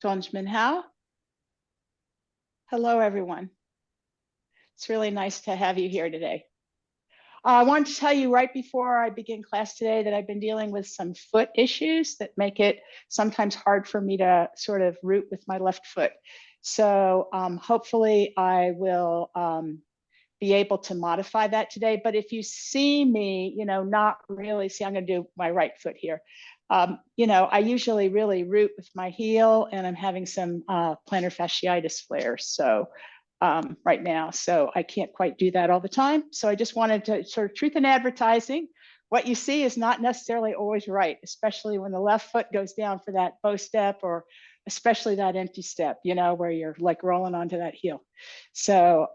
How? Hello, everyone. It's really nice to have you here today. I wanted to tell you right before I begin class today that I've been dealing with some foot issues that make it sometimes hard for me to sort of root with my left foot. So hopefully I will be able to modify that today. But if you see me, not really, see, I'm going to do my right foot here. I usually really root with my heel, and I'm having some plantar fasciitis flares. So right now, so I can't quite do that all the time. So I just wanted to sort of truth in advertising. What you see is not necessarily always right, especially when the left foot goes down for that bow step, or especially that empty step, where you're like rolling onto that heel. So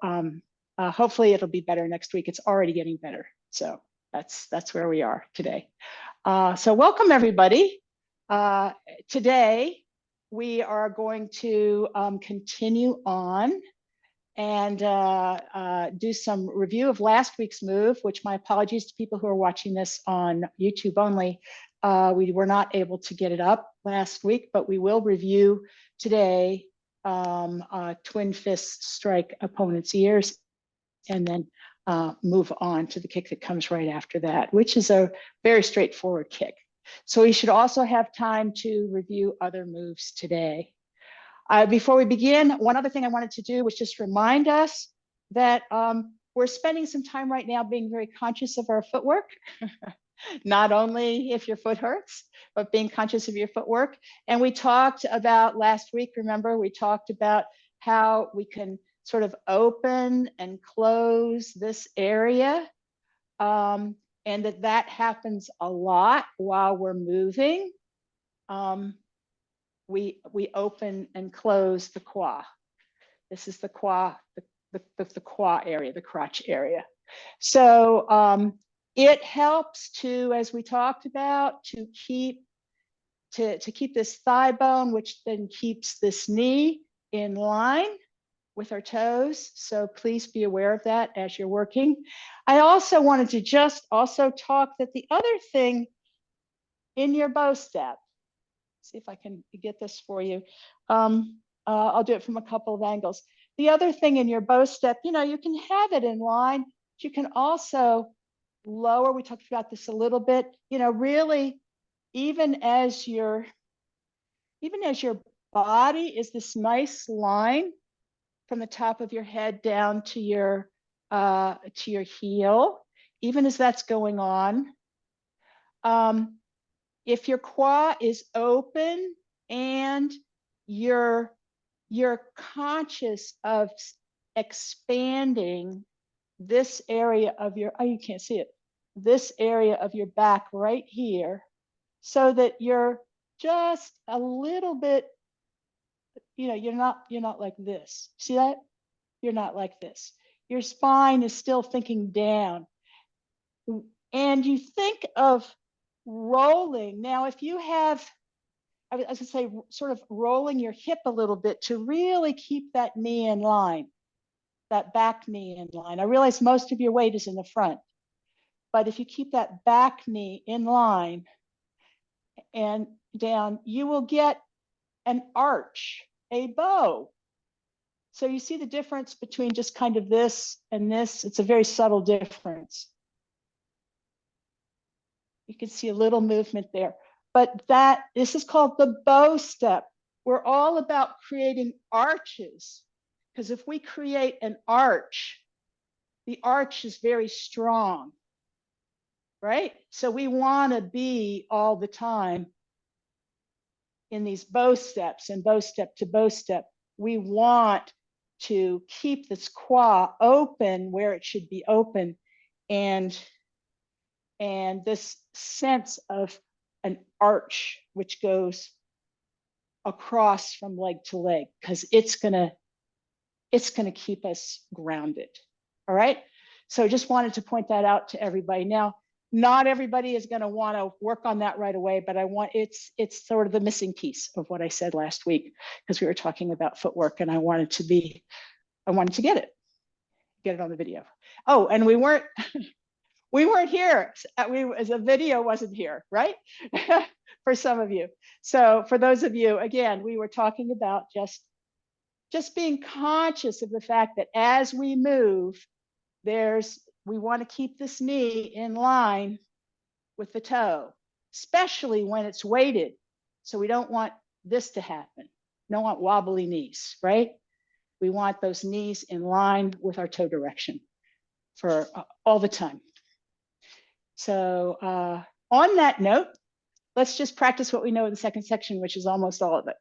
hopefully it'll be better next week. It's already getting better. So that's where we are today. So welcome, everybody. Today, we are going to continue on and do some review of last week's move, which my apologies to people who are watching this on YouTube only. We were not able to get it up last week, but we will review today twin fist strike opponent's ears, and then move on to the kick that comes right after that, which is a very straightforward kick. So we should also have time to review other moves today. Before we begin, one other thing I wanted to do was just remind us that we're spending some time right now being very conscious of our footwork. Not only if your foot hurts, but being conscious of your footwork. And we talked about last week, remember, we talked about how we can sort of open and close this area. And that happens a lot while we're moving. We open and close the quad. This is the quad, the quad area, the crotch area. So it helps to, as we talked about, to keep this thigh bone, which then keeps this knee in line with our toes. So please be aware of that as you're working. I also wanted to just also talk that the other thing in your bow step, see if I can get this for you. I'll do it from a couple of angles. The other thing in your bow step, you can have it in line, but you can also lower. We talked about this a little bit, really, even as your body is this nice line from the top of your head down to your heel, even as that's going on. If your quad is open and you're conscious of expanding this area of your, you can't see it, this area of your back right here, so that you're just a little bit, you're not like this. See that? You're not like this. Your spine is still thinking down. And you think of rolling. Now, if you have, I was gonna say, sort of rolling your hip a little bit to really keep that knee in line, that back knee in line. I realize most of your weight is in the front, but if you keep that back knee in line and down, you will get an arch, a bow. So you see the difference between just kind of this and this. It's a very subtle difference. You can see a little movement there, but this is called the bow step. We're all about creating arches, because if we create an arch, the arch is very strong, right? So we want to be all the time in these bow steps, and bow step to bow step. We want to keep this quad open where it should be open, and this sense of an arch which goes across from leg to leg, because it's gonna keep us grounded. All right. So just wanted to point that out to everybody. Now, not everybody is going to want to work on that right away, but it's sort of the missing piece of what I said last week, because we were talking about footwork, and I wanted to get it on the video. Oh, and we weren't here. The video wasn't here, right? for some of you. So for those of you, again, we were talking about just being conscious of the fact that as we move, we want to keep this knee in line with the toe, especially when it's weighted. So we don't want this to happen. We don't want wobbly knees, right? We want those knees in line with our toe direction for all the time. So on that note, let's just practice what we know in the second section, which is almost all of it.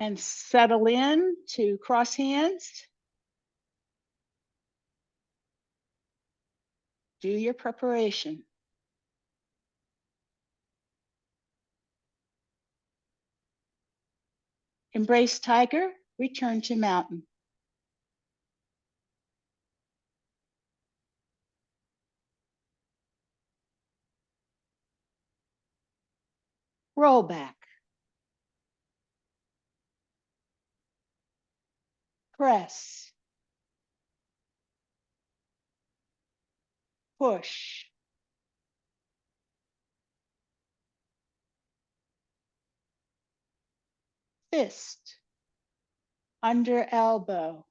And settle in to cross hands. Do your preparation. Embrace tiger, return to mountain. Roll back. Press. Push. Fist. Under elbow.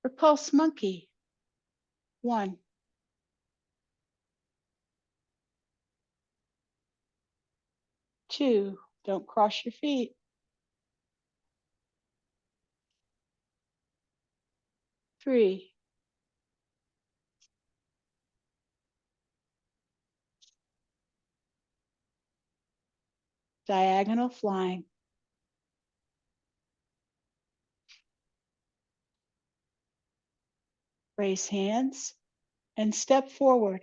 Repulse monkey. 1. 2. Don't cross your feet. 3. Diagonal flying. Raise hands and step forward.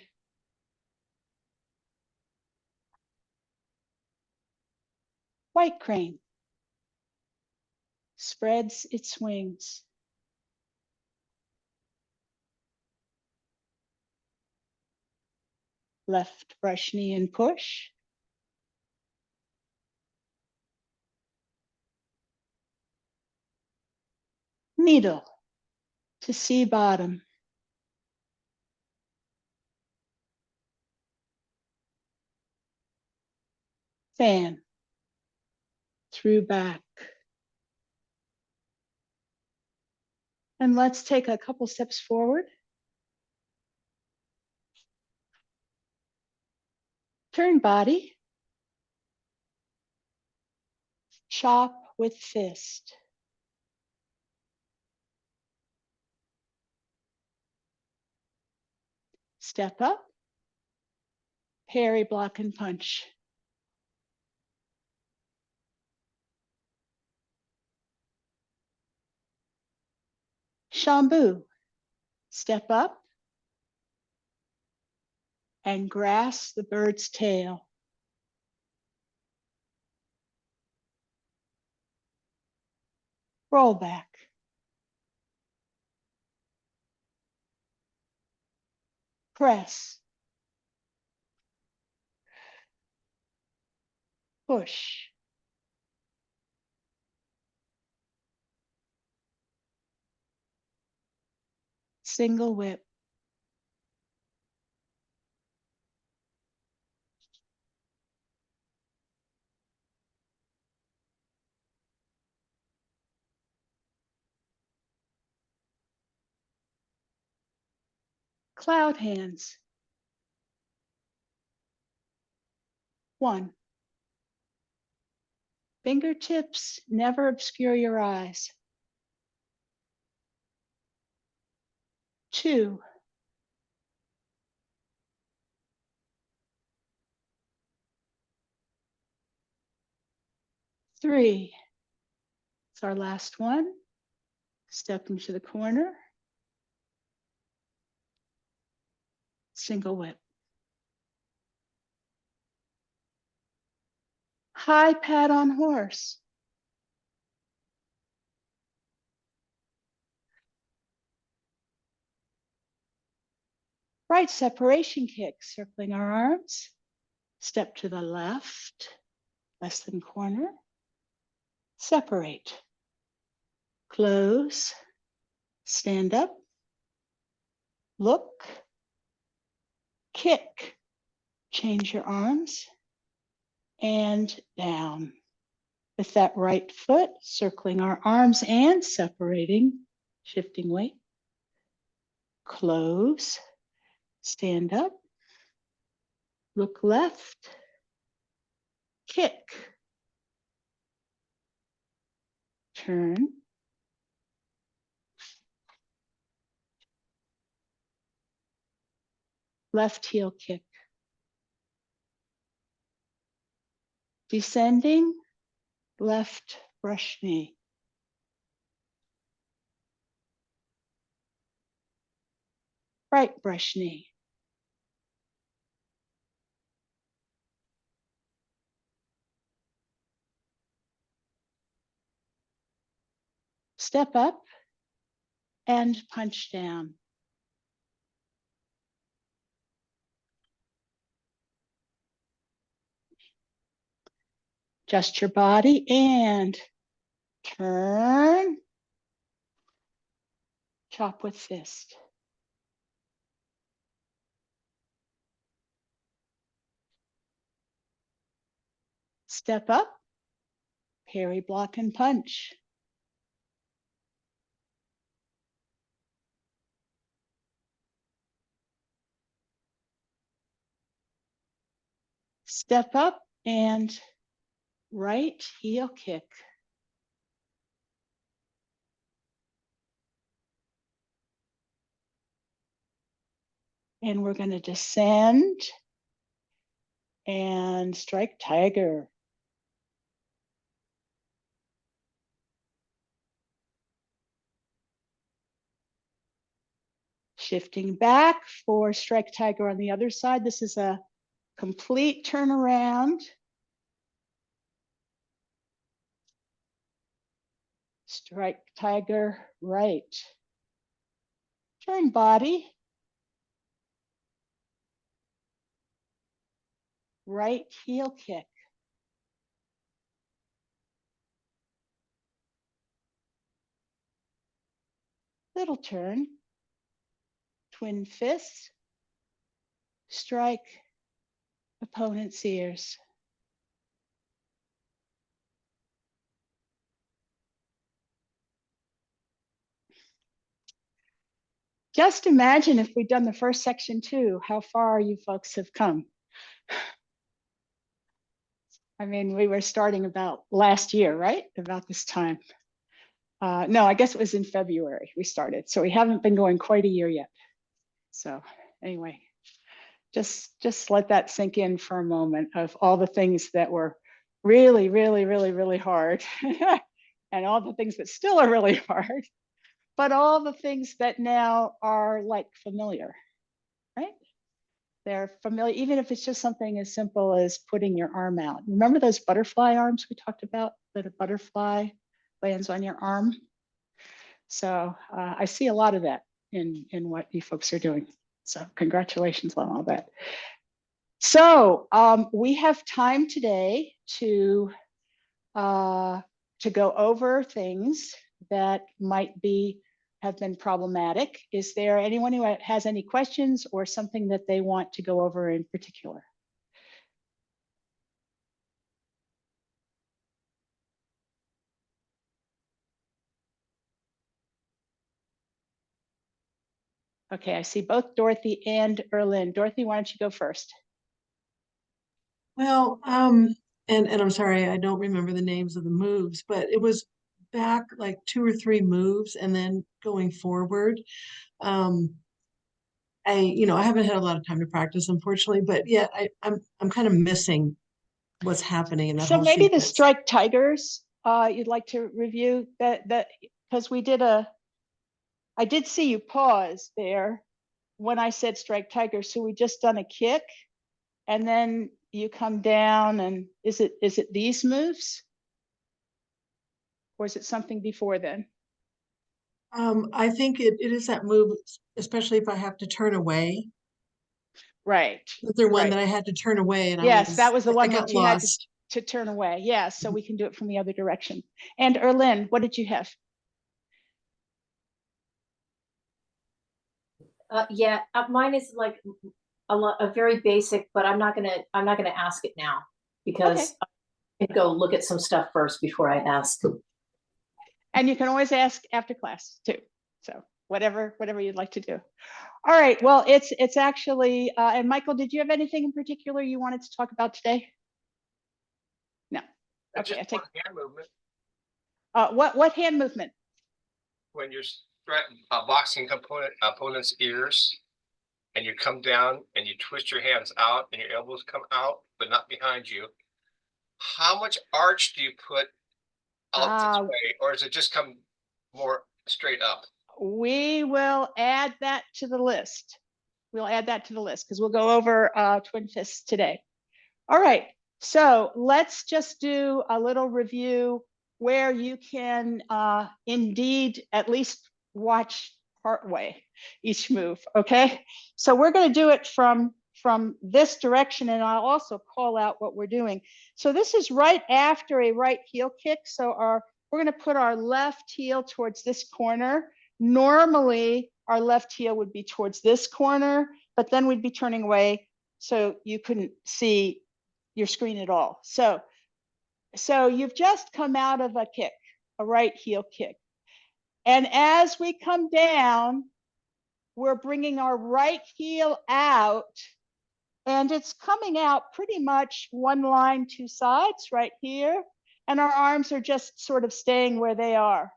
White crane. Spreads its wings. Left brush knee and push. Needle to see bottom. Fan through back. And let's take a couple steps forward. Turn body. Chop with fist. Step up. Parry, block, and punch. Shambu. Step up and grasp the bird's tail. Roll back. Press. Push. Single whip. Cloud hands. 1. Fingertips never obscure your eyes. 2. 3. It's our last one. Step into the corner. Single whip. High pat on horse. Right separation kick, circling our arms. Step to the left, less than corner. Separate. Close. Stand up. Look. Kick. Change your arms. And down. With that right foot, circling our arms and separating, shifting weight. Close. Stand up. Look left. Kick. Turn. Left heel kick. Descending, left brush knee. Right brush knee. Step up and punch down. Adjust your body and turn. Chop with fist. Step up, parry, block, and punch. Step up and right heel kick. And we're going to descend and strike tiger. Shifting back for strike tiger on the other side. This is a complete turnaround. Strike tiger right. Turn body. Right heel kick. Little turn. Twin fists. Strike opponent's ears. Just imagine if we'd done the first section too, how far you folks have come. I mean, we were starting about last year, right? About this time. No, I guess it was in February we started. So we haven't been going quite a year yet. So anyway, just let that sink in for a moment of all the things that were really, really, really, really hard and all the things that still are really hard, but all the things that now are like familiar, right? They're familiar, even if it's just something as simple as putting your arm out. Remember those butterfly arms we talked about, that a butterfly lands on your arm? So I see a lot of that in what you folks are doing. So congratulations on all that. So we have time today to go over things that might have been problematic. Is there anyone who has any questions or something that they want to go over in particular? Okay, I see both Dorothy and Erlyn. Dorothy, why don't you go first? Well, and I'm sorry, I don't remember the names of the moves, but it was back like 2 or 3 moves and then going forward. I haven't had a lot of time to practice, unfortunately, but yet I'm kind of missing what's happening in that So whole maybe the sequence. strike tigers, you'd like to review that because I did see you pause there when I said strike tiger. So we just done a kick and then you come down and is it these moves? Or is it something before then? I think it is that move, especially if I have to turn away. Right. Was there one Right. that I had to turn away and Yes, that was the I one got that you had lost? to turn away. Yeah, so we can do it from the other direction. And Erlyn, what did you have? Yeah, mine is like a very basic, but I'm not gonna ask it now Okay. because I can go look at some stuff first before I ask. And you can always ask after class too. So whatever you'd like to do. All right. Well, it's actually and Michael, did you have anything in particular you wanted to talk about today? No. Okay. I take hand movement what hand movement? when you're boxing opponent's ears, and you come down and you twist your hands out and your elbows come out, but not behind you. How much arch do you put out this way, or does it just come more straight up? We will add that to the list. We'll add that to the list because we'll go over twin fists today. All right, so let's just do a little review where you can indeed at least watch partway each move, okay? So we're gonna do it from this direction, and I'll also call out what we're doing. So this is right after a right heel kick. So we're gonna put our left heel towards this corner. Normally, our left heel would be towards this corner, but then we'd be turning away so you couldn't see your screen at all. So you've just come out of a kick, a right heel kick. And as we come down, we're bringing our right heel out, and it's coming out pretty much one line, two sides right here. And our arms are just sort of staying where they are.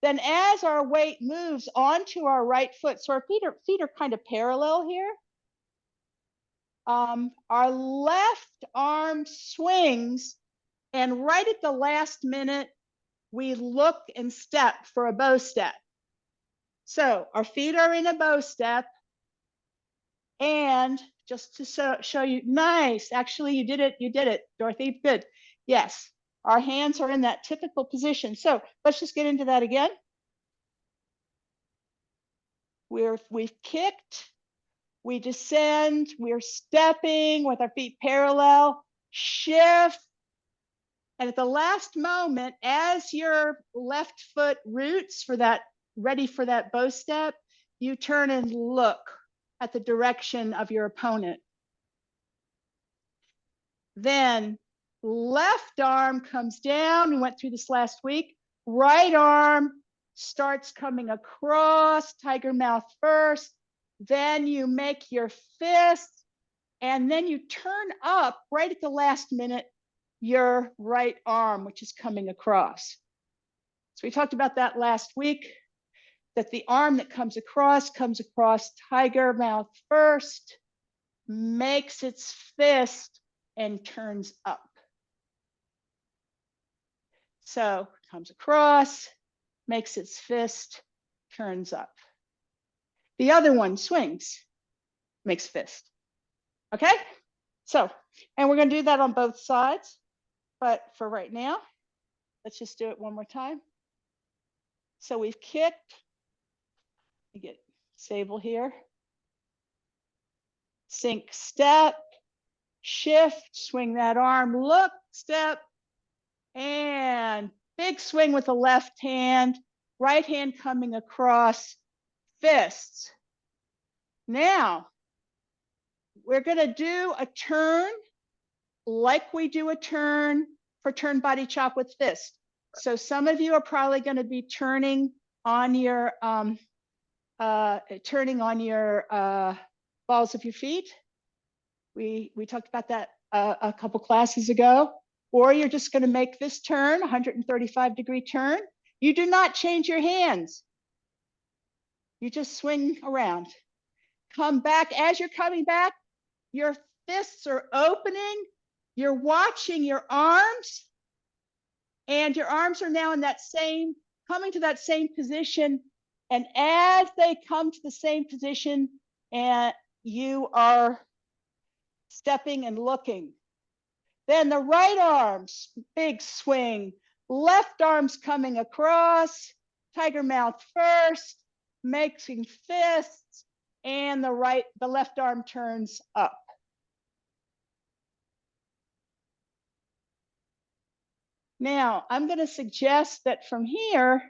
Then as our weight moves onto our right foot, so our feet are kind of parallel here. Our left arm swings, and right at the last minute, we look and step for a bow step. So our feet are in a bow step, and just to show you, nice, actually you did it, Dorothy, good. Yes, our hands are in that typical position. So let's just get into that again. We've kicked, we descend, we're stepping with our feet parallel, shift, and at the last moment, as your left foot roots for that, ready for that bow step, you turn and look at the direction of your opponent. Then left arm comes down. We went through this last week. Right arm starts coming across, tiger mouth first. Then you make your fist, and then you turn up right at the last minute your right arm, which is coming across. So we talked about that last week, that the arm that comes across tiger mouth first, makes its fist, and turns up. So comes across, makes its fist, turns up. The other one swings, makes fist. Okay? So, and we're going to do that on both sides. But for right now, let's just do it one more time. So we've kicked. You get stable here. Sink, step, shift, swing that arm, look, step, and big swing with the left hand, right hand coming across, fists. Now, we're going to do a turn like we do a turn for turn body chop with fist. So some of you are probably going to be turning on your balls of your feet. We talked about that a couple classes ago. Or you're just going to make this turn, 135-degree turn. You do not change your hands. You just swing around. Come back. As you're coming back, your fists are opening. You're watching your arms, and your arms are now in that same, coming to that same position. And as they come to the same position, and you are stepping and looking. Then the right arms, big swing, left arm's coming across, tiger mouth first, making fists, and the left arm turns up. Now, I'm going to suggest that from here,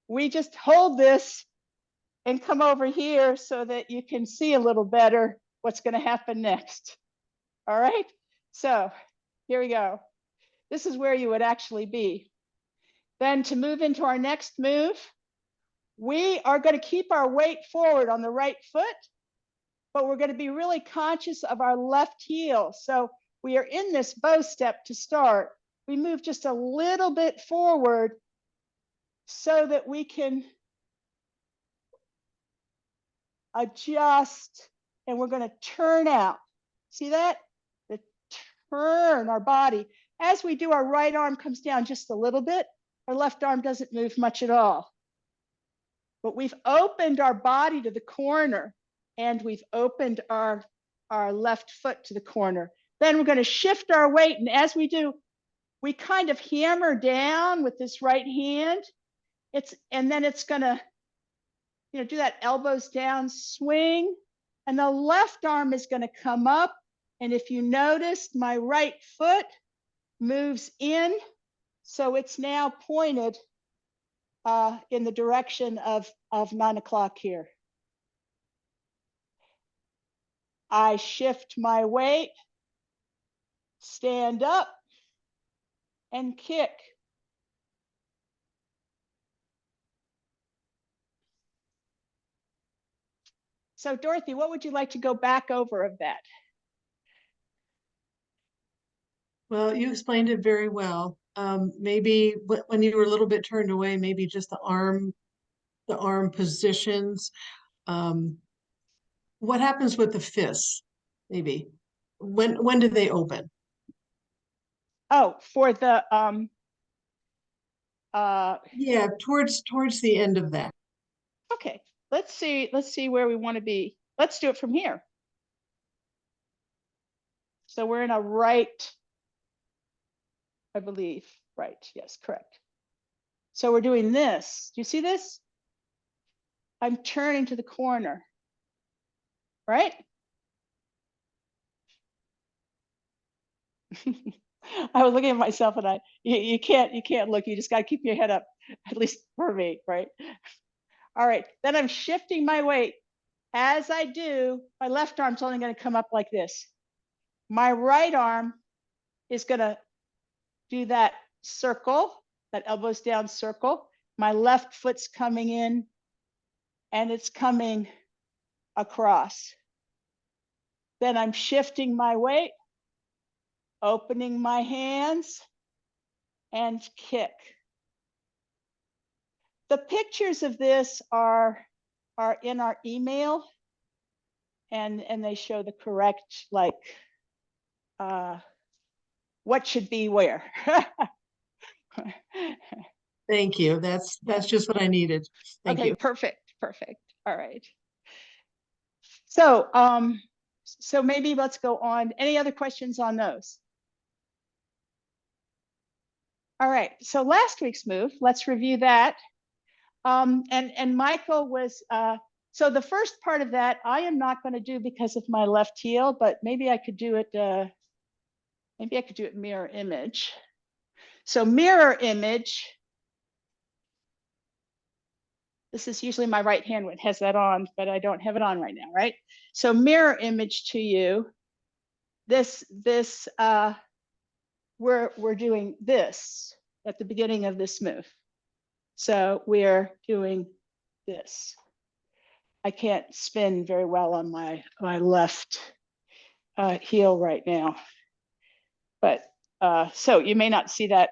we just hold this and come over here so that you can see a little better what's going to happen next. All right, so here we go. This is where you would actually be. Then to move into our next move, we are going to keep our weight forward on the right foot, but we're going to be really conscious of our left heel. So we are in this bow step to start. We move just a little bit forward so that we can adjust, and we're going to turn out. See that? The turn our body. As we do, our right arm comes down just a little bit. Our left arm doesn't move much at all. But we've opened our body to the corner, and we've opened our left foot to the corner. Then we're going to shift our weight, and as we do, we kind of hammer down with this right hand. And then it's going to, do that elbows down swing, and the left arm is going to come up. And if you noticed, my right foot moves in, so it's now pointed in the direction of 9 o'clock here. I shift my weight, stand up, and kick. So Dorothy, what would you like to go back over of that? Well, you explained it very well. Maybe when you were a little bit turned away, maybe just the arm positions. What happens with the fists? Maybe when do they open? Oh, for the Yeah, towards the end of that. okay. Let's see where we want to be. Let's do it from here. So we're in a right, I believe. Right. Yes, correct. So we're doing this. Do you see this? I'm turning to the corner. Right? I was looking at myself, and you can't look. You just got to keep your head up, at least for me, right? All right. Then I'm shifting my weight. As I do, my left arm's only going to come up like this. My right arm is going to do that circle, that elbows down circle. My left foot's coming in, and it's coming across. Then I'm shifting my weight, opening my hands, and kick. The pictures of this are in our email, and they show the correct, like, what should be where. Thank you. That's just what I needed. Thank Okay, you. perfect. All right. So maybe let's go on. Any other questions on those? All right, so last week's move, let's review that. And Michael was, so the first part of that, I am not going to do because of my left heel, but maybe I could do it, mirror image. So mirror image, this is usually my right hand when it has that on, but I don't have it on right now, right? So mirror image to you, we're doing this at the beginning of this move. So we're doing this. I can't spin very well on my left heel right now, but so you may not see that.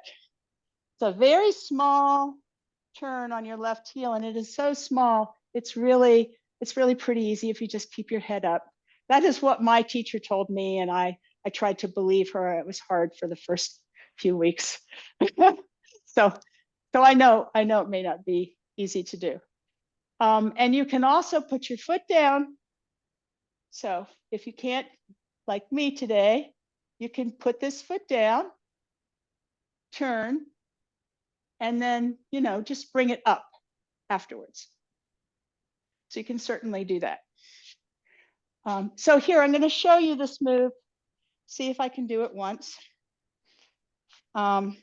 It's a very small turn on your left heel, and it is so small. It's really pretty easy if you just keep your head up. That is what my teacher told me, and I tried to believe her. It was hard for the first few weeks. So I know it may not be easy to do. And you can also put your foot down. So if you can't, like me today, you can put this foot down, turn, and then, just bring it up afterwards. So you can certainly do that. So here, I'm going to show you this move. See if I can do it once. So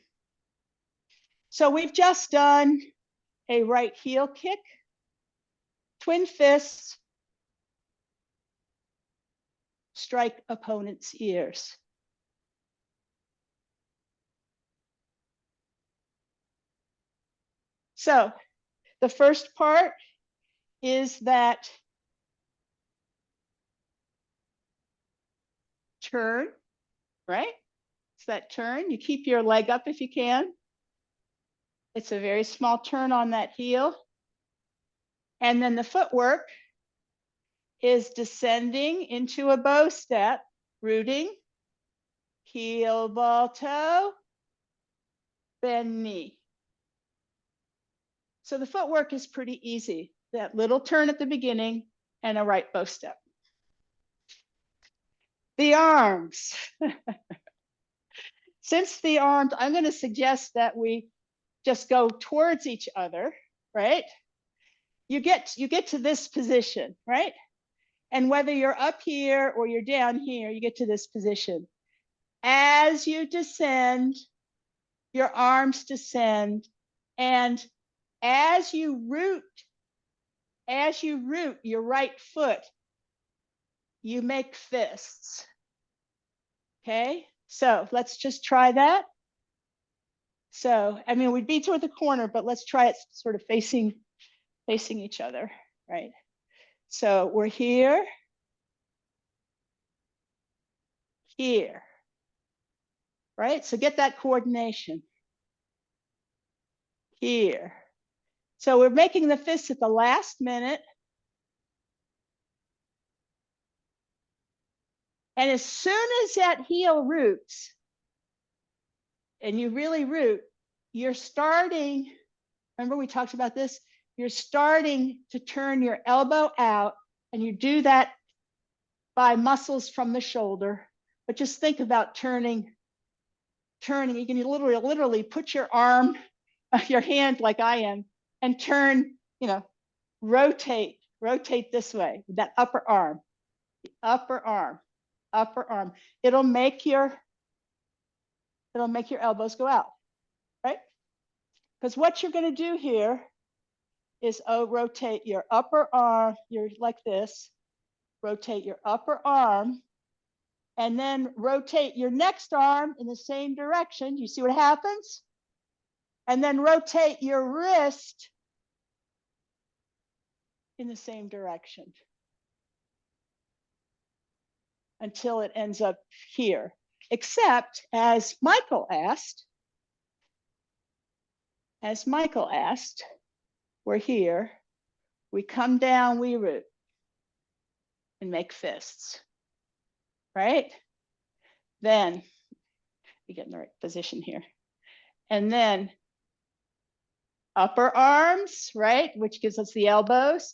we've just done a right heel kick, twin fists, strike opponent's ears. So the first part is that turn, right? It's that turn. You keep your leg up if you can. It's a very small turn on that heel. And then the footwork is descending into a bow step, rooting, heel, ball, toe, bend knee. So the footwork is pretty easy. That little turn at the beginning and a right bow step. The arms. Since the arms, I'm going to suggest that we just go towards each other, right? You get to this position, right? And whether you're up here or you're down here, you get to this position. As you descend, your arms descend, and as you root your right foot, you make fists. Okay, so let's just try that. So, I mean, we'd be toward the corner, but let's try it sort of facing each other, right? So we're here, here, right? So get that coordination. Here. So we're making the fists at the last minute. And as soon as that heel roots, and you really root, you're starting, remember we talked about this? You're starting to turn your elbow out, and you do that by muscles from the shoulder. But just think about turning. You can literally put your arm, your hand like I am, and turn, rotate this way, with that upper arm, the upper arm. It'll make your elbows go out, right? Because what you're going to do here is rotate your upper arm, you're like this, rotate your upper arm, and then rotate your next arm in the same direction. You see what happens? And then rotate your wrist in the same direction until it ends up here. Except, as Michael asked, we're here, we come down, we root, and make fists, right? Then, we get in the right position here. And then upper arms, right, which gives us the elbows.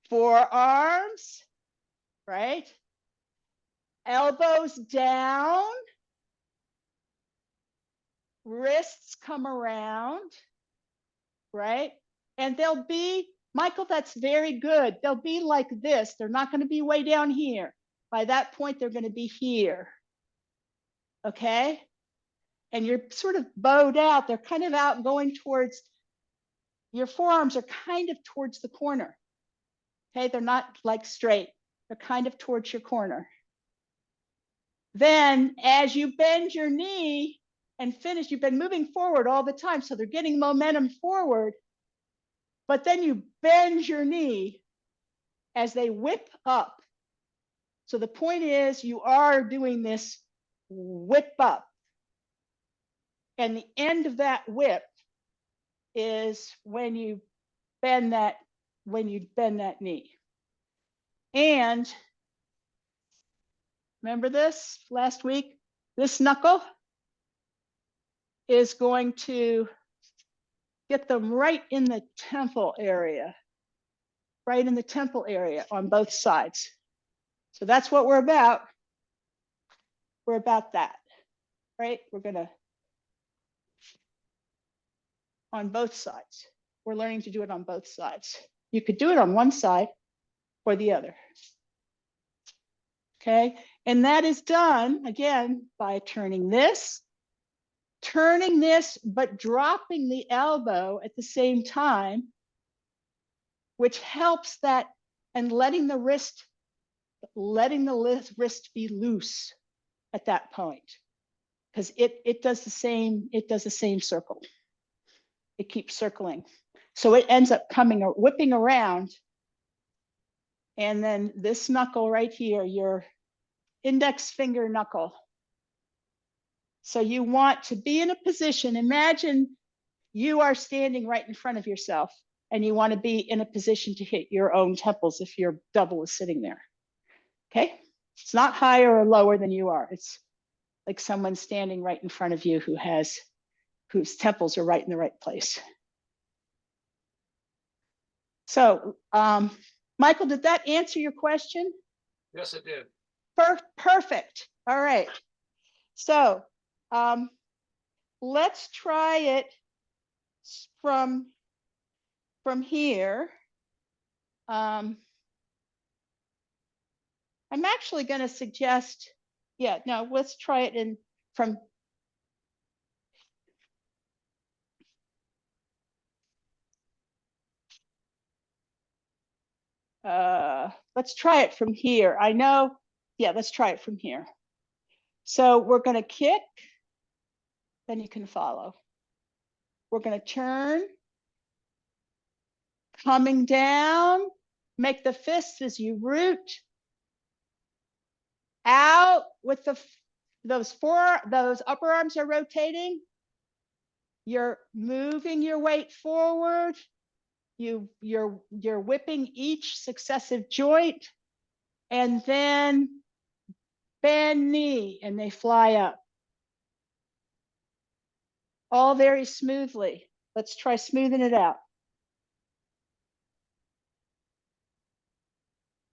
Forearms, right? Elbows down. Wrists come around, right? And they'll be, Michael, that's very good. They'll be like this. They're not going to be way down here. By that point, they're going to be here. Okay? And you're sort of bowed out. They're kind of out going towards, your forearms are kind of towards the corner. Okay? They're not like straight. They're kind of towards your corner. Then as you bend your knee and finish, you've been moving forward all the time. So they're getting momentum forward. But then you bend your knee as they whip up. So the point is you are doing this whip up. And the end of that whip is when you bend that knee. And remember this last week? This knuckle is going to get them right in the temple area, on both sides. So that's what we're about. We're about that, right? We're gonna, on both sides. We're learning to do it on both sides. You could do it on one side or the other. Okay, and that is done again by turning this, but dropping the elbow at the same time, which helps that, and letting the wrist be loose at that point, because it does the same circle. It keeps circling. So it ends up whipping around. And then this knuckle right here, your index finger knuckle. So you want to be in a position, imagine you are standing right in front of yourself and you want to be in a position to hit your own temples if your double is sitting there. Okay? It's not higher or lower than you are. It's like someone standing right in front of you whose temples are right in the right place. So, Michael, did that answer your question? Yes, it did. Perfect. All right. So, let's try it from here. I'm actually going to suggest, yeah, no, let's try it from. Let's try it from here. I know, yeah, let's try it from here. So we're going to kick, then you can follow. We're going to turn, coming down, make the fists as you root, out with those upper arms are rotating. You're moving your weight forward. You're whipping each successive joint, and then bend knee, and they fly up. All very smoothly. Let's try smoothing it out.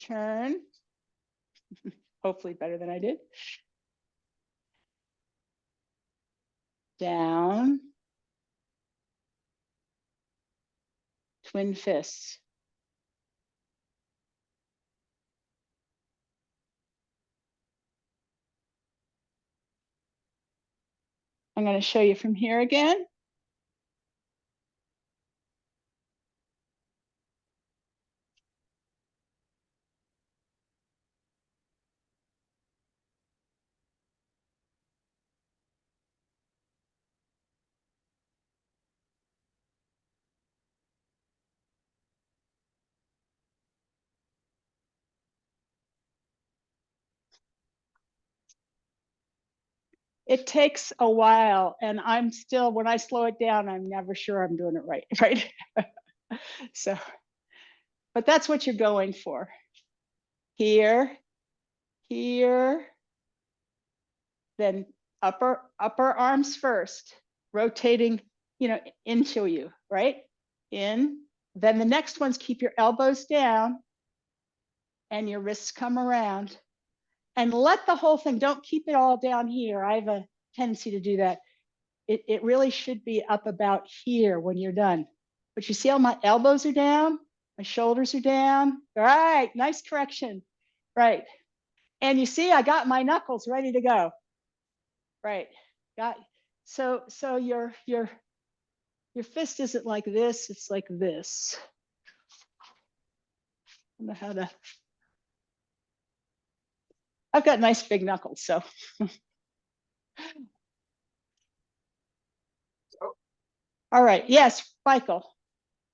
Turn. Hopefully better than I did. Down. Twin fists. I'm going to show you from here again. It takes a while, and I'm still, when I slow it down, I'm never sure I'm doing it right, right? So, but that's what you're going for. Here, here, then upper arms first, rotating, into you, right? In, then the next ones, keep your elbows down and your wrists come around. And let the whole thing, don't keep it all down here. I have a tendency to do that. It really should be up about here when you're done. But you see how my elbows are down? My shoulders are down. All right, nice correction. Right. And you see, I got my knuckles ready to go. Right. Got, so your fist isn't like this, it's like this. I don't know how to. I've got nice big knuckles, so. All right, yes, Michael.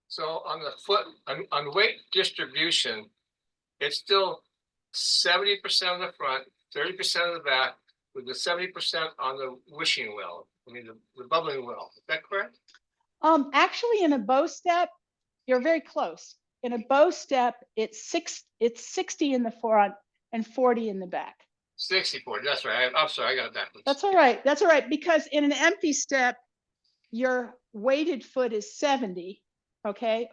So on the foot, on weight distribution, it's still 70% of the front, 30% of the back, with the 70% on the wishing well. I mean, the bubbling well. Is that correct? Actually, in a bow step, you're very close. In a bow step, it's 60 in the front and 40 in the back. 64. That's right. I'm sorry, I got it backwards. That's all right. That's all right. Because in an empty step, your weighted foot is 70, okay,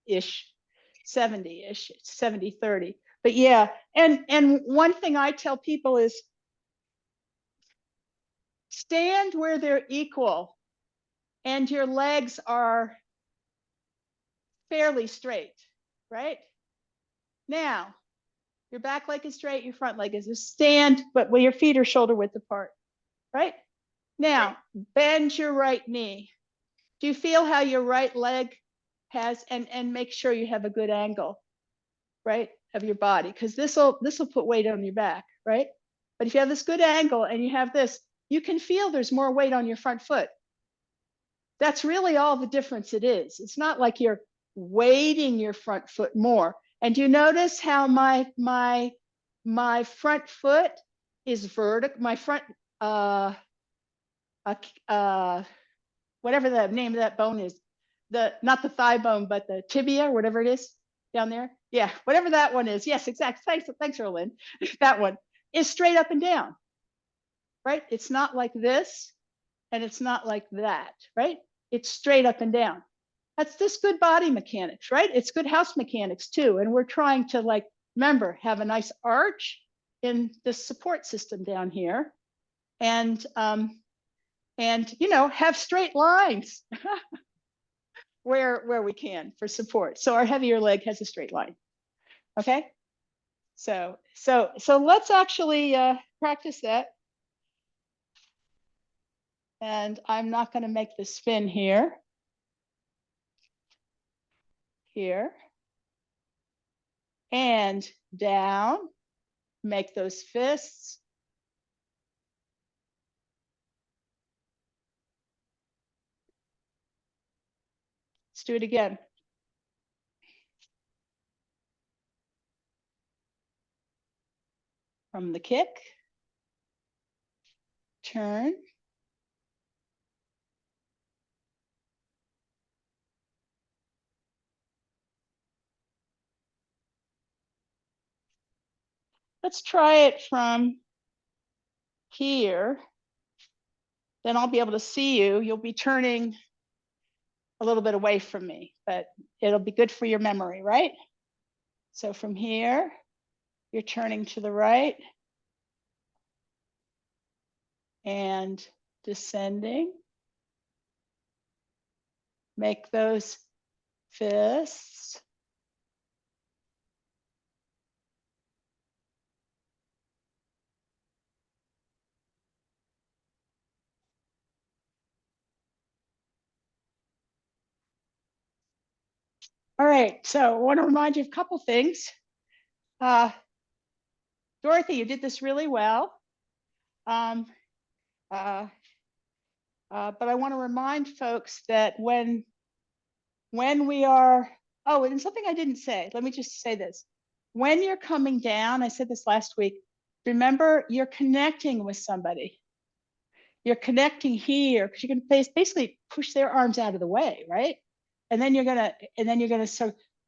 ish, 70-ish, 70, 30. But yeah, and one thing I tell people is stand where they're equal and your legs are fairly straight. right? Now, your back leg is straight, your front leg is a stand, but where your feet are shoulder width apart, right? Now, bend your right knee. Do you feel how your right leg has, and make sure you have a good angle, right, of your body, because this will put weight on your back, right? But if you have this good angle and you have this, you can feel there's more weight on your front foot. That's really all the difference it is. It's not like you're weighting your front foot more. And do you notice how my front foot is vertical? My front, whatever the name of that bone is, not the thigh bone, but the tibia, whatever it is down there. Yeah, whatever that one is. Yes, exactly. Thanks, Erlyn. That one is straight up and down, right? It's not like this, and it's not like that, right? It's straight up and down. That's just good body mechanics, right? It's good house mechanics too. And we're trying to, like, remember, have a nice arch in the support system down here, and you know, have straight lines where we can for support. So our heavier leg has a straight line. Okay. So let's actually practice that. And I'm not going to make the spin here. Here. And down. Make those fists. Let's do it again. From the kick. Turn. Let's try it from here. Then I'll be able to see you. You'll be turning a little bit away from me, but it'll be good for your memory, right? So from here, you're turning to the right and descending. Make those fists. All right, so I want to remind you of a couple things. Dorothy, you did this really well. But I want to remind folks that when we are, oh, and something I didn't say, let me just say this. When you're coming down, I said this last week, remember you're connecting with somebody. You're connecting here because you're going to basically push their arms out of the way, right? And then you're gonna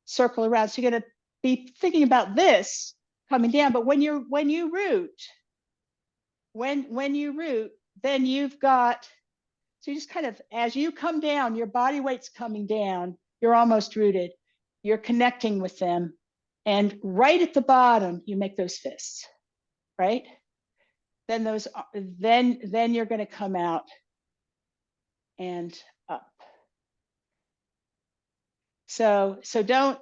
circle around. So you're gonna be thinking about this coming down. But when you root, when you root, then you've got, so you just kind of, as you come down, your body weight's coming down. You're almost rooted. You're connecting with them, and right at the bottom, you make those fists, right? Then then you're going to come out and up. So don't.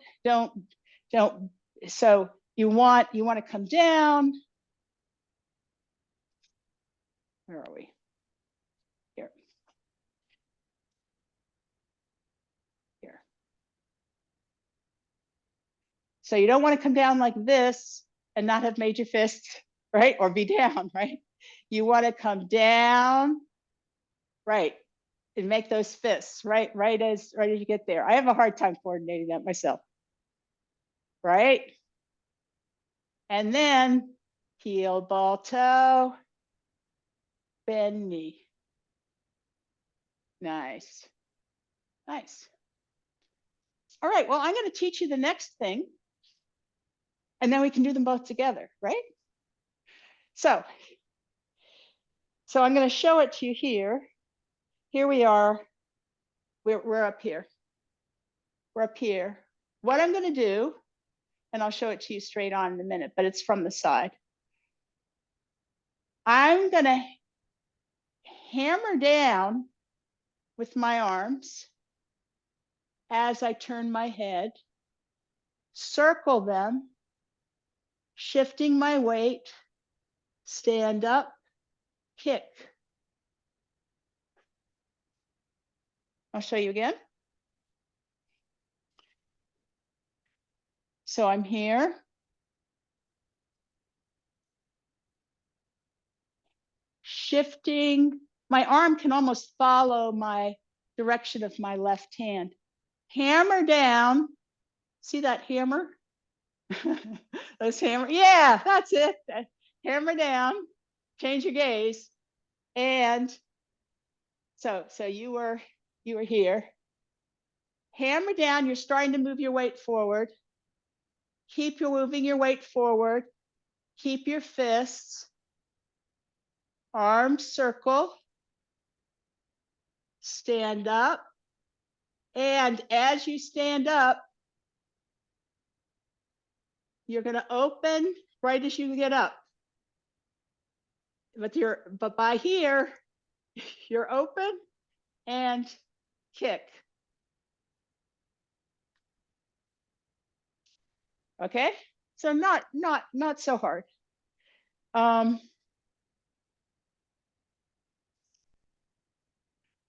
So you want to come down. Where are we? Here. Here. So you don't want to come down like this and not have major fists, right? Or be down, right? You want to come down, right? And make those fists, right? Right as you get there. I have a hard time coordinating that myself. Right? And then heel, ball, toe, bend knee. Nice. Nice. All right, well, I'm going to teach you the next thing, and then we can do them both together, right? So I'm going to show it to you here. Here we are. We're up here. We're up here. What I'm going to do, and I'll show it to you straight on in a minute, but it's from the side. I'm going to hammer down with my arms as I turn my head, circle them, shifting my weight, stand up, kick. I'll show you again. So I'm here. Shifting, my arm can almost follow my direction of my left hand. Hammer down. See that hammer? Those hammer, yeah, that's it. Hammer down, change your gaze. And so you were here. Hammer down, you're starting to move your weight forward. Keep moving your weight forward. Keep your fists. Arms circle. Stand up. And as you stand up, you're going to open right as you get up. But by here, you're open and kick. Okay, so not so hard.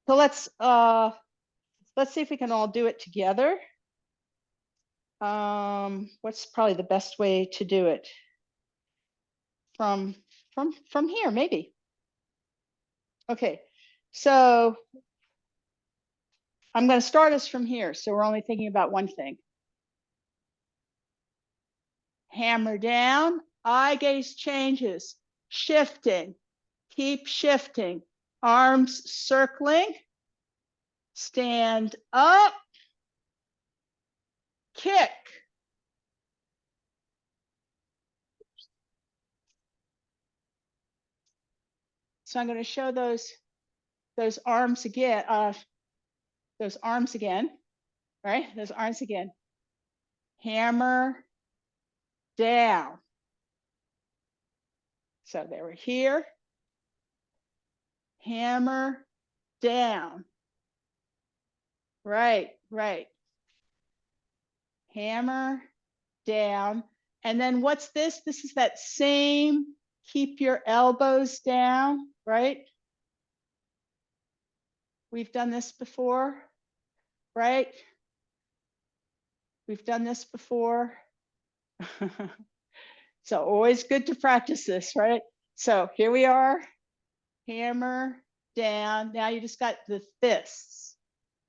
So let's see if we can all do it together. What's probably the best way to do it? From here, maybe. Okay, so I'm going to start us from here. So we're only thinking about one thing. Hammer down, eye gaze changes, shifting, keep shifting, arms circling, stand up, kick. So I'm going to show those arms again, right? Those arms again. Hammer down. So they were here. Hammer down. Right. Hammer down. And then what's this? This is that same, keep your elbows down, right? We've done this before, right? We've done this before. So always good to practice this, right? So here we are, hammer down. Now you just got the fists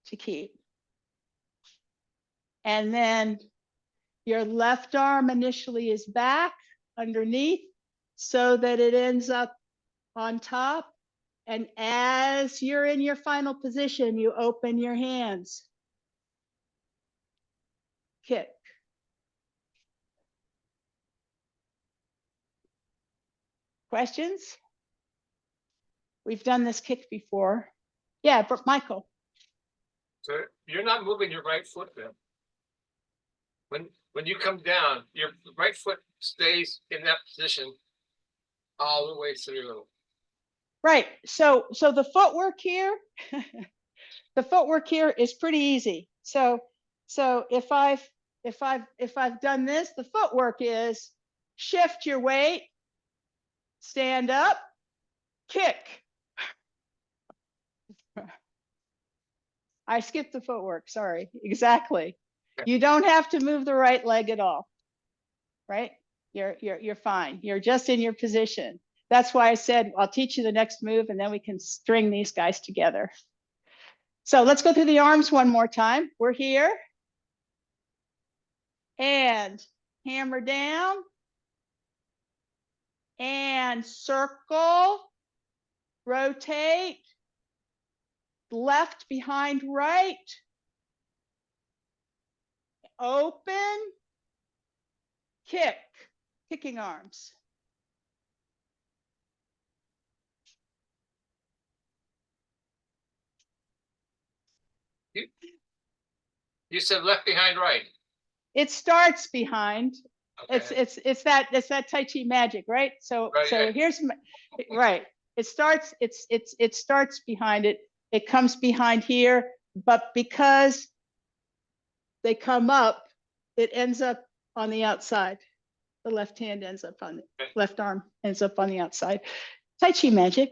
to keep. And then your left arm initially is back underneath so that it ends up on top. And as you're in your final position, you open your hands. Kick. Questions? We've done this kick before. Yeah, but Michael. So you're not moving your right foot then. When you come down, your right foot stays in that position all the way through. Right. So the footwork here, the footwork here is pretty easy. So if I've done this, the footwork is shift your weight, stand up, kick. I skipped the footwork, sorry. Exactly. You don't have to move the right leg at all. Right? You're fine. You're just in your position. That's why I said I'll teach you the next move and then we can string these guys together. So let's go through the arms one more time. We're here. And hammer down. And circle. Rotate. Left behind right. Open. Kick. Kicking arms. You said left behind right. It starts behind. Okay. It's that Tai Chi magic, right? So here's my, right. It starts behind it. It comes behind here, but because they come up, it ends up on the outside. The left hand ends up on the left arm ends up on the outside. Tai Chi magic.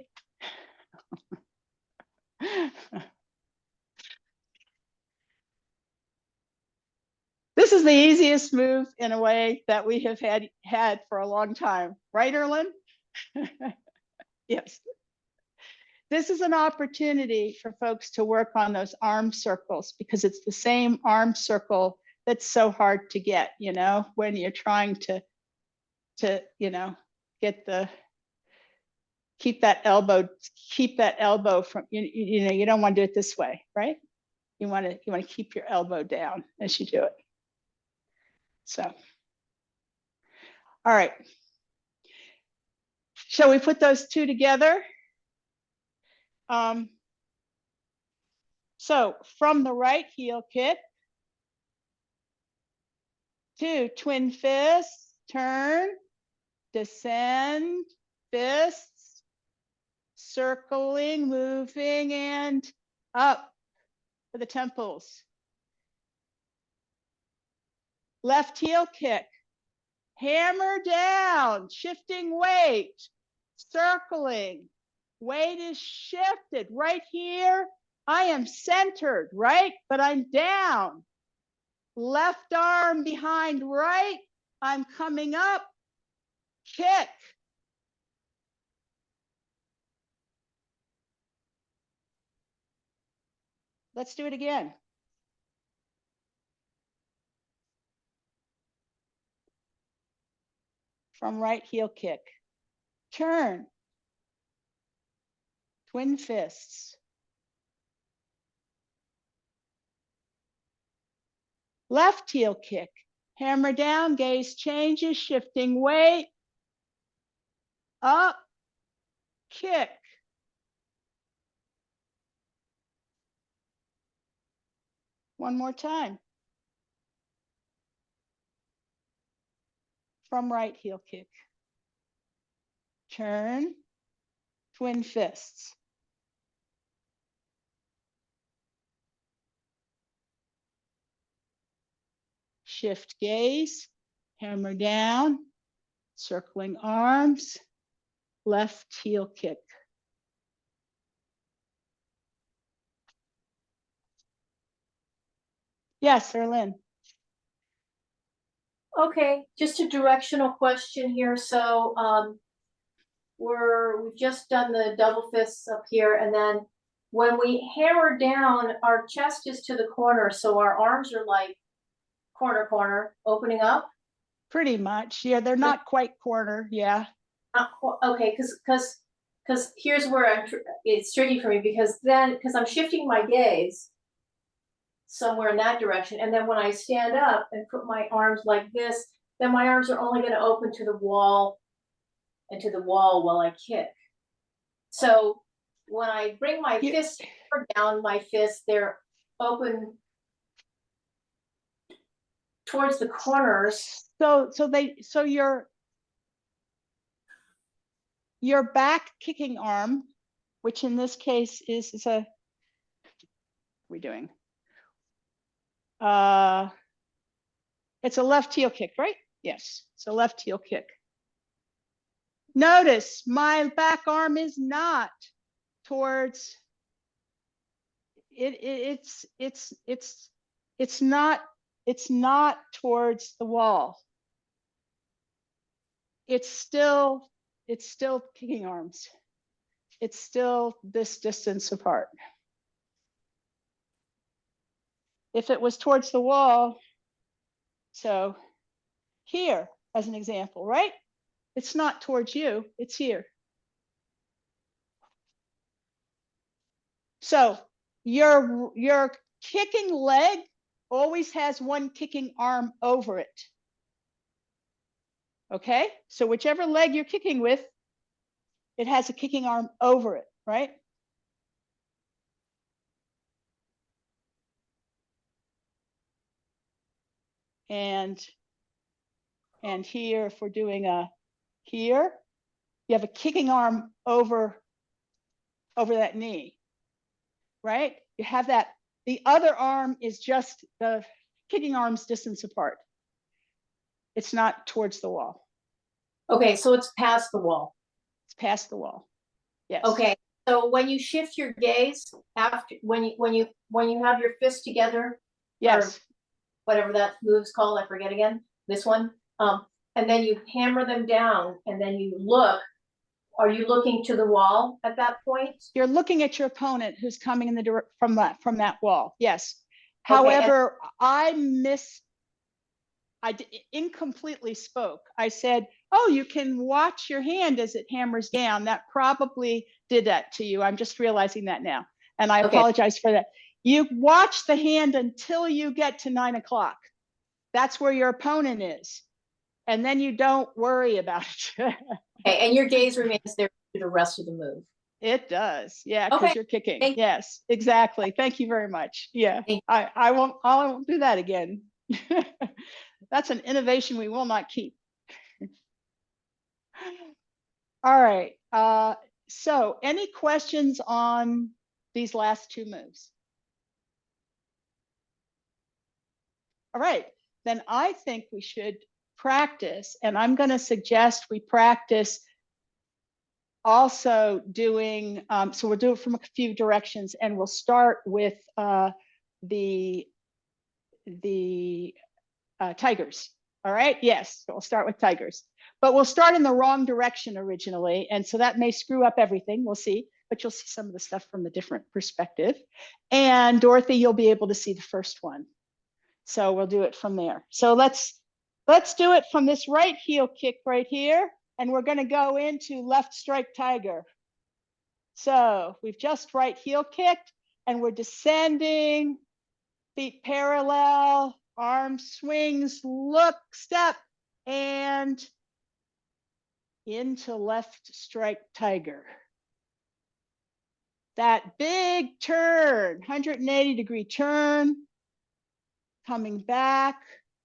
This is the easiest move in a way that we have had for a long time, right, Erlen? Yes. This is an opportunity for folks to work on those arm circles because it's the same arm circle that's so hard to get, you know, when you're trying to you know, get the keep that elbow from you know, you don't want to do it this way, right? You want to keep your elbow down as you do it. So, all right. Shall we put those two together? So from the right heel kick to twin fists, turn, descend, fists, circling, moving, and up for the temples. Left heel kick, hammer down, shifting weight, circling, weight is shifted right here. I am centered, right? But I'm down. Left arm behind right. I'm coming up. Kick. Let's do it again. From right heel kick. Turn. Twin fists. Left heel kick. Hammer down, gaze changes, shifting weight. Up. Kick. One more time. From right heel kick. Turn. Twin fists. Shift gaze, hammer down, circling arms, left heel kick. Yes, Erlyn. Okay, just a directional question here. So we've just done the double fists up here, and then when we hammer down, our chest is to the corner, so our arms are like corner, opening up. Pretty much. Yeah, they're not quite corner. Yeah. Okay, because here's where it's tricky for me because I'm shifting my gaze somewhere in that direction, and then when I stand up and put my arms like this, then my arms are only going to open to the wall and to the wall while I kick. So when I bring my fists down, my fists, they're open towards the corners. So your back kicking arm, which in this case is a, what are we doing? It's a left heel kick, right? Yes, it's a left heel kick. Notice my back arm is not towards it's not towards the wall. It's still kicking arms. It's still this distance apart. If it was towards the wall, so here as an example, right? It's not towards you, it's here. So your kicking leg always has one kicking arm over it. Okay, so whichever leg you're kicking with, it has a kicking arm over it, right? And here, if we're doing here, you have a kicking arm over that knee, right? You have that, the other arm is just the kicking arm's distance apart. It's not towards the wall. Okay, so it's past the wall. It's past the wall. Yes. Okay, so when you shift your gaze after, when you have your fists together, Yes. whatever that move's called, I forget again, this one, and then you hammer them down and then you look, are you looking to the wall at that point? You're looking at your opponent who's coming in the from that wall. Yes. Okay, However, I incompletely spoke. I said, oh, you can watch your hand as it hammers down. That probably did that to you. I'm just realizing that now. And I apologize for that. You watch the hand until you get to 9 o'clock. That's where your opponent is. And then you don't worry about it. Okay, and your gaze remains there through the rest of the move. It does. Yeah, because Okay. you're kicking. Yes, exactly. Thank you very much. Yeah, I won't do that again. That's an innovation we will not keep. All right. So any questions on these last two moves? All right, then I think we should practice, and I'm going to suggest we practice also doing, so we'll do it from a few directions, and we'll start with the tigers. All right, yes, so we'll start with tigers, but we'll start in the wrong direction originally, and so that may screw up everything. We'll see, but you'll see some of the stuff from a different perspective. And Dorothy, you'll be able to see the first one. So we'll do it from there. So let's do it from this right heel kick right here. And we're going to go into left strike tiger. So we've just right heel kicked and we're descending, feet parallel, arm swings, look, step, and into left strike tiger. That big turn, 180-degree turn, coming back,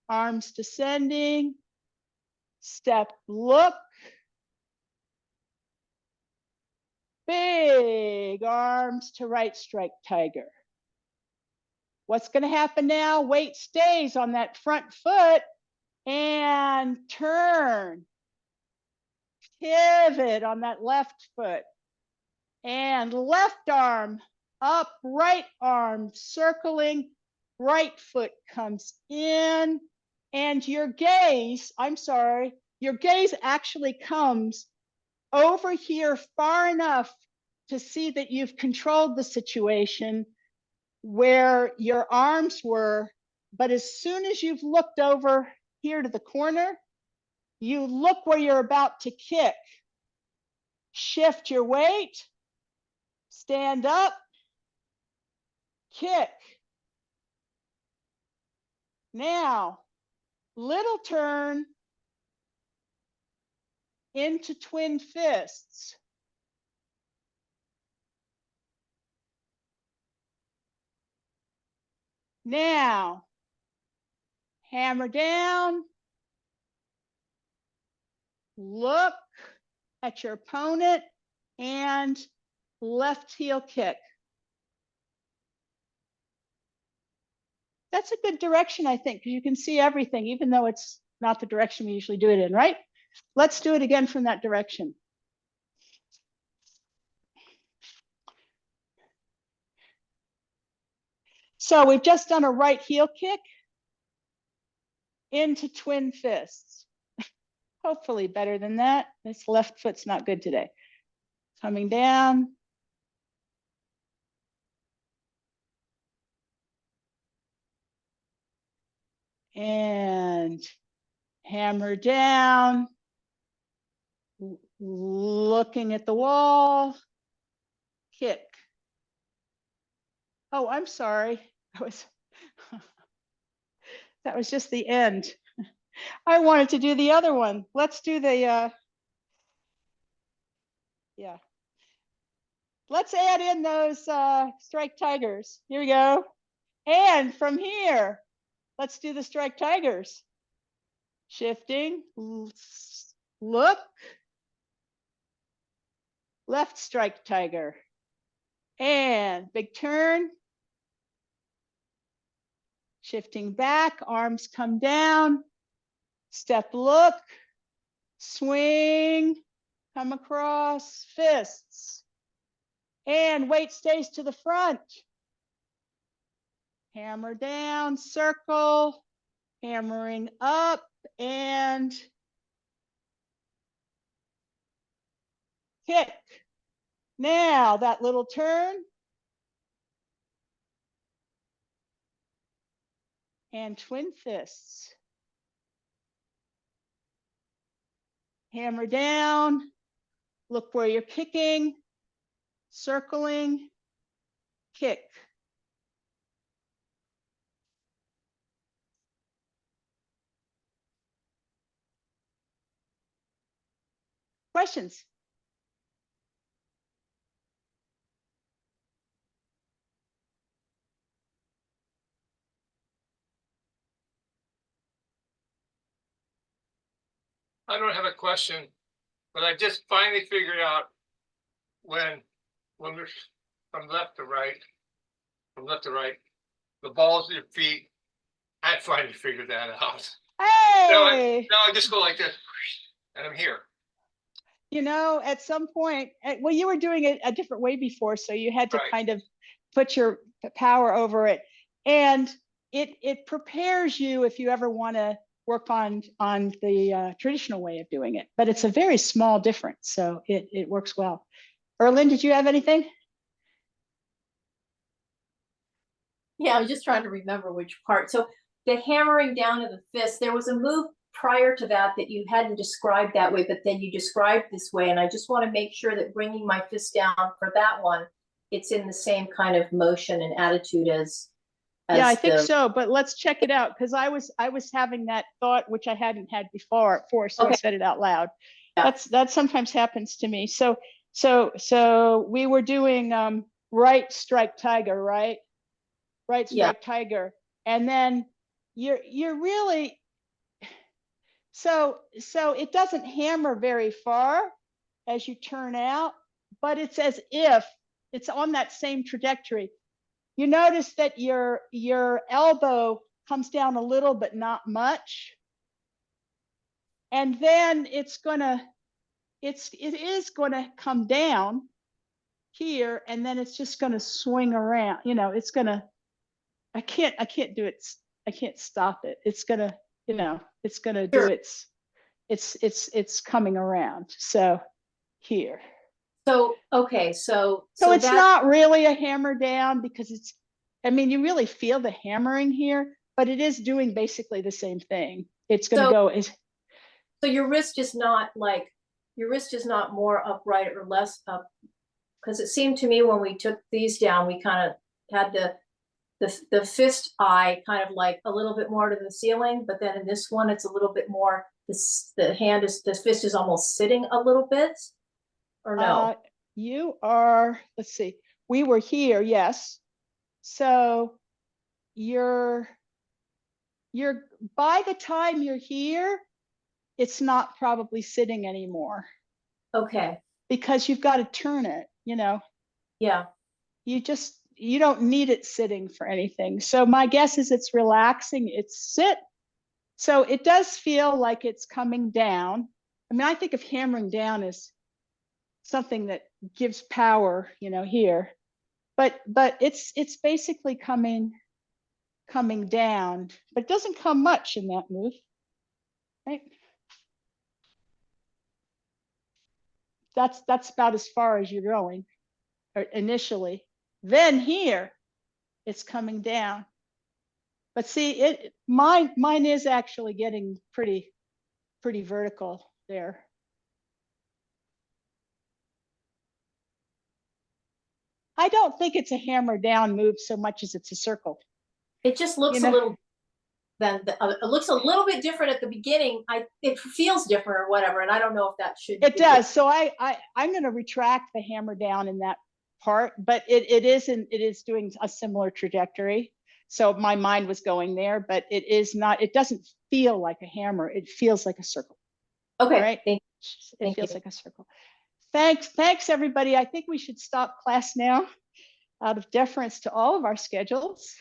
arms descending, step, look, big arms to right strike tiger. What's going to happen now? Weight stays on that front foot and turn. Pivot on that left foot. And left arm up, right arm circling, right foot comes in. And your gaze, your gaze actually comes over here far enough to see that you've controlled the situation where your arms were, but as soon as you've looked over here to the corner, you look where you're about to kick. Shift your weight, stand up, kick. Now, little turn into twin fists. Now, hammer down, look at your opponent, and left heel kick. That's a good direction, I think, because you can see everything, even though it's not the direction we usually do it in, right? Let's do it again from that direction. So we've just done a right heel kick into twin fists. Hopefully better than that. This left foot's not good today. Coming down. And hammer down. Looking at the wall. Kick. Oh, I'm sorry. That was just the end. I wanted to do the other one. Let's do the, yeah. Let's add in those strike tigers. Here we go. And from here, let's do the strike tigers. Shifting, look, left strike tiger. And big turn. Shifting back, arms come down, Step, look, swing, come across, fists. And weight stays to the front. Hammer down, circle, hammering up, and kick. Now that little turn. And twin fists. Hammer down, look where you're kicking, circling, kick. Questions? I don't have a question, but I just finally figured out when we're from left to right, the balls at your feet. I finally figured that out. Hey! Now I just go like this, and I'm here. You know, at some point, well, you were doing it a different way before, so you had to Right. kind of put your power over it. And it prepares you if you ever want to work on the traditional way of doing it. But it's a very small difference, so it works well. Erlyn, did you have anything? Yeah, I was just trying to remember which part. So the hammering down of the fist, there was a move prior to that that you hadn't described that way, but then you described this way. And I just want to make sure that bringing my fist down for that one, it's in the same kind of motion and attitude as Yeah, I think so, but let's check it out, because I was having that thought, which I hadn't had before, so I Okay. said it out loud. Yeah. That sometimes happens to me. So we were doing right strike tiger, right? Right Yeah. strike tiger. And then you're really, so it doesn't hammer very far as you turn out, but it's as if it's on that same trajectory. You notice that your elbow comes down a little, but not much. And then it is gonna come down here, and then it's just gonna swing around. You know, it's gonna, I can't do it. I can't stop it. It's gonna, you know, it's gonna do Sure. it's coming around. So here. So, okay, so it's that, not really a hammer down, because it's, I mean, you really feel the hammering here, but it is doing basically the same thing. It's going to So- go is. so your wrist is not like, your wrist is not more upright or less up, because it seemed to me when we took these down, we kind of had the fist eye kind of like a little bit more to the ceiling, but then in this one, it's a little bit more, the fist is almost sitting a little bit, or no? You are, let's see, we were here, yes. So you're, by the time you're here, it's not probably sitting anymore, Okay, because you've got to turn it, you know. yeah, You don't need it sitting for anything. So my guess is it's relaxing, it's sit. So it does feel like it's coming down. I mean, I think of hammering down as something that gives power, you know, here, but it's basically coming down, but it doesn't come much in that move, right? That's about as far as you're going, or initially. Then here, it's coming down. But see, mine is actually getting pretty vertical there. I don't think it's a hammer down move so much as it's a circle. it just looks a little, it looks a little bit different at the beginning. It feels different or whatever, and I don't know if that should. It does. So I'm going to retract the hammer down in that part, but it is doing a similar trajectory. So my mind was going there, but it is not. It doesn't feel like a hammer. It feels like a circle. Okay, right? Thank feels you. like a circle. Thanks everybody. I think we should stop class now, out of deference to all of our schedules.